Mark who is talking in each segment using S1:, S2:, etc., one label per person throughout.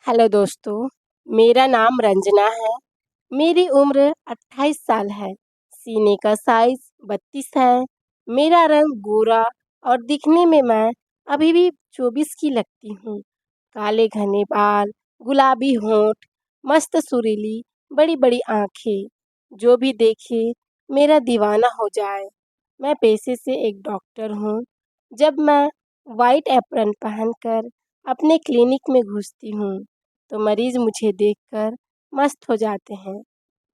S1: Hello दोस्तों, मेरा नाम रंजना है। मेरी उम्र 28 साल है। सीने का साइज 32 है। मेरा रंग गोरा और दिखने में मैं अभी भी 24 की लगती हूँ। काले घने बाल, गुलाबी होंठ, मस्त सुरीली बड़ी बड़ी आंखें। जो भी देखे मेरा दीवाना हो जाए। मैं पेशे से एक डॉक्टर हूँ। जब मैं वाइट एप्रन पहनकर अपने क्लिनिक में घुसती हूँ तो मरीज मुझे देखकर मस्त हो जाते हैं।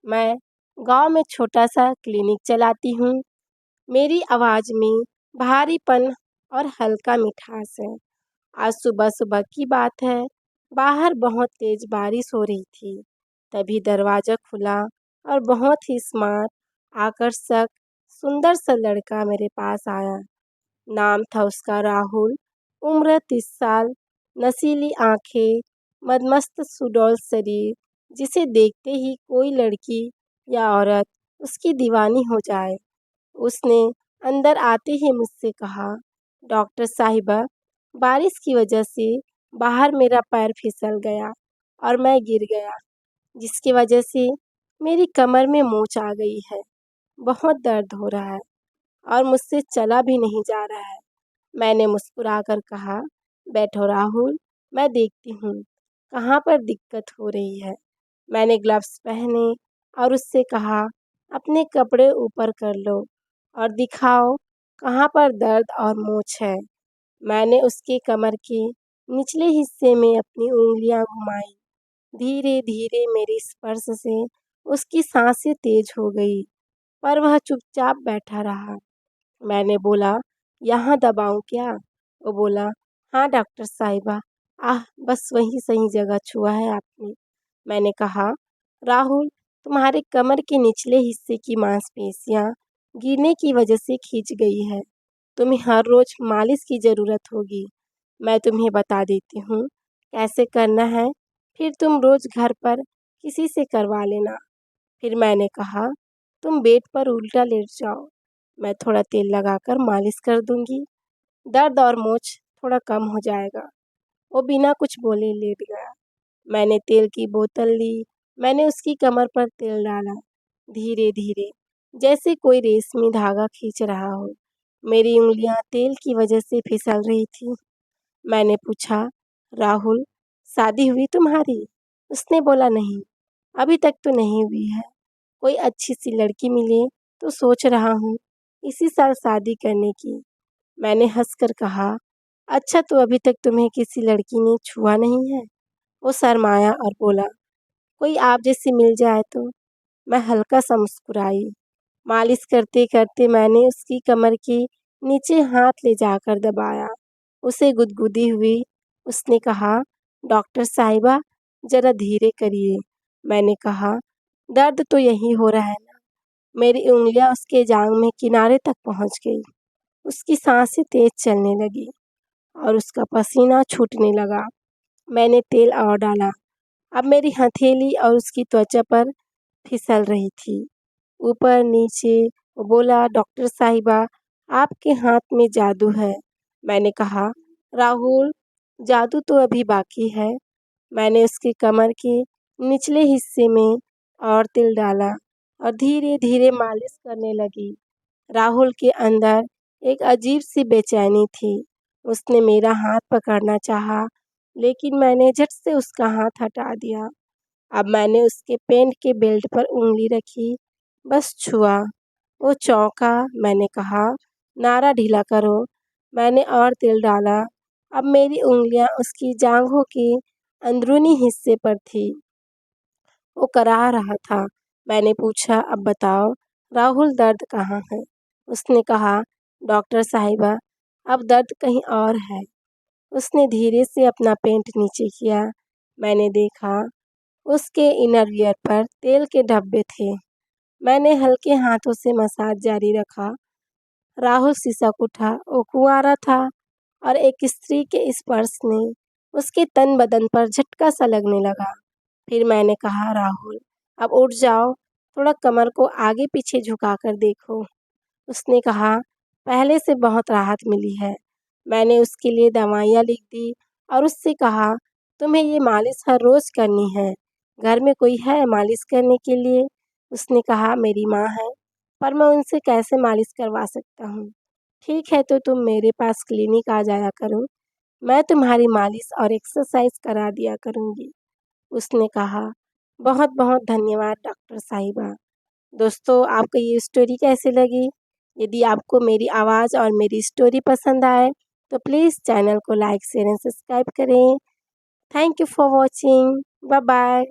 S1: मैं गांव में छोटा सा क्लिनिक चलाती हूँ। मेरी आवाज़ में भारीपन और हल्का मिठास है। आज सुबह सुबह की बात है। बाहर बहुत तेज बारिश हो रही थी। तभी दरवाज़ा खुला और बहुत ही स्मार्ट, आकर्षक, सुंदर सा लड़का मेरे पास आया। नाम था उसका राहुल। उम्र 30 साल। नशीली आंखें, मदमस्त सुडौल शरीर, जिसे देखते ही कोई लड़की या औरत उसकी दीवानी हो जाए। उसने अंदर आते ही मुझसे कहा, डॉक्टर साहिबा, बारिश की वजह से बाहर मेरा पैर फिसल गया और मैं गिर गया, जिसकी वजह से मेरी कमर में मोच आ गई है। बहुत दर्द हो रहा है और मुझसे चला भी नहीं जा रहा है। मैंने मुस्कुराकर कहा, बैठो राहुल, मैं देखती हूँ कहाँ पर दिक्कत हो रही है। मैंने ग्लव्स पहने और उससे कहा, अपने कपड़े ऊपर कर लो और दिखाओ कहाँ पर दर्द और मोच है। मैंने उसके कमर के निचले हिस्से में अपनी उंगलियां घुमाई। धीरे धीरे मेरे स्पर्श से उसकी सांसें तेज हो गई, पर वह चुपचाप बैठा रहा। मैंने बोला, यहाँ दबाऊं क्या? वो बोला, हाँ डॉक्टर साहिबा, बस वही सही जगह छुआ है आपने। मैंने कहा, राहुल, तुम्हारे कमर के निचले हिस्से की मांसपेशियां गिरने की वजह से खींच गई है। तुम्हें हर रोज मालिश की ज़रूरत होगी। मैं तुम्हें बता देती हूँ कैसे करना है, फिर तुम रोज घर पर किसी से करवा लेना। फिर मैंने कहा, तुम बेड पर उल्टा लेट जाओ, मैं थोड़ा तेल लगाकर मालिश कर दूंगी, दर्द और मोच थोड़ा कम हो जाएगा। वो बिना कुछ बोले लेट गया। मैंने तेल की बोतल ली। मैंने उसकी कमर पर तेल डाला, धीरे धीरे, जैसे कोई रेशमी धागा खींच रहा हो। मेरी उंगलियां तेल की वजह से फिसल रही थी। मैंने पूछा, राहुल, शादी हुई तुम्हारी? उसने बोला, नहीं, अभी तक तो नहीं हुई है। कोई अच्छी सी लड़की मिले तो सोच रहा हूँ इसी साल शादी करने की। मैंने हंसकर कहा, अच्छा, तो अभी तक तुम्हें किसी लड़की ने छुआ नहीं है? वो शर्माया और बोला, कोई आप जैसी मिल जाए तो। मैं हल्का सा मुस्कुराई। मालिश करते करते मैंने उसकी कमर के नीचे हाथ ले जाकर दबाया। उसे गुदगुदी हुई। उसने कहा, डॉक्टर साहिबा, जरा धीरे करिए। मैंने कहा, दर्द तो यही हो रहा है ना। मेरी उंगलियां उसके जांग में किनारे तक पहुंच गई। उसकी सांसें तेज चलने लगी और उसका पसीना छूटने लगा। मैंने तेल और डाला। अब मेरी हथेली और उसकी त्वचा पर फिसल रही थी, ऊपर नीचे। वो बोला, डॉक्टर साहिबा, आपके हाथ में जादू है। मैंने कहा, राहुल, जादू तो अभी बाकी है। मैंने उसकी कमर के निचले हिस्से में और तिल डाला और धीरे धीरे मालिश करने लगी। राहुल के अंदर एक अजीब सी बेचैनी थी। उसने मेरा हाथ पकड़ना चाहा, लेकिन मैंने झट से उसका हाथ हटा दिया। अब मैंने उसके पैंट के बेल्ट पर उंगली रखी, बस छुआ। वो चौंका। मैंने कहा, नारा ढीला करो। मैंने और तेल डाला। अब मेरी उंगलियां उसकी जांघों के अंदरूनी हिस्से पर थी। वो कराह रहा था। मैंने पूछा, अब बताओ राहुल, दर्द कहाँ है? उसने कहा, डॉक्टर साहिबा, अब दर्द कहीं और है। उसने धीरे से अपना पेंट नीचे किया। मैंने देखा उसके इनरवियर पर तेल के धब्बे थे। मैंने हल्के हाथों से मसाज जारी रखा। राहुल सिसक उठा। वो कुंवारा था और एक स्त्री के स्पर्श ने उसके तन बदन पर झटका सा लगने लगा। फिर मैंने कहा, राहुल, अब उठ जाओ, थोड़ा कमर को आगे पीछे झुकाकर देखो। उसने कहा, पहले से बहुत राहत मिली है। मैंने उसके लिए दवाइयाँ लिख दी और उससे कहा, तुम्हें ये मालिश हर रोज़ करनी है। घर में कोई है मालिश करने के लिए? उसने कहा, मेरी माँ है, पर मैं उनसे कैसे मालिश करवा सकता हूँ। ठीक है, तो तुम मेरे पास क्लिनिक आ जाया करो, मैं तुम्हारी मालिश और एक्सरसाइज करा दिया करूँगी। उसने कहा, बहुत बहुत धन्यवाद डॉक्टर साहिबा। दोस्तों, आपको ये स्टोरी कैसी लगी? यदि आपको मेरी आवाज़ और मेरी स्टोरी पसंद आए तो प्लीज़ चैनल को लाइक शेयर एंड सब्सक्राइब करें। Thank you for watching. Bye bye.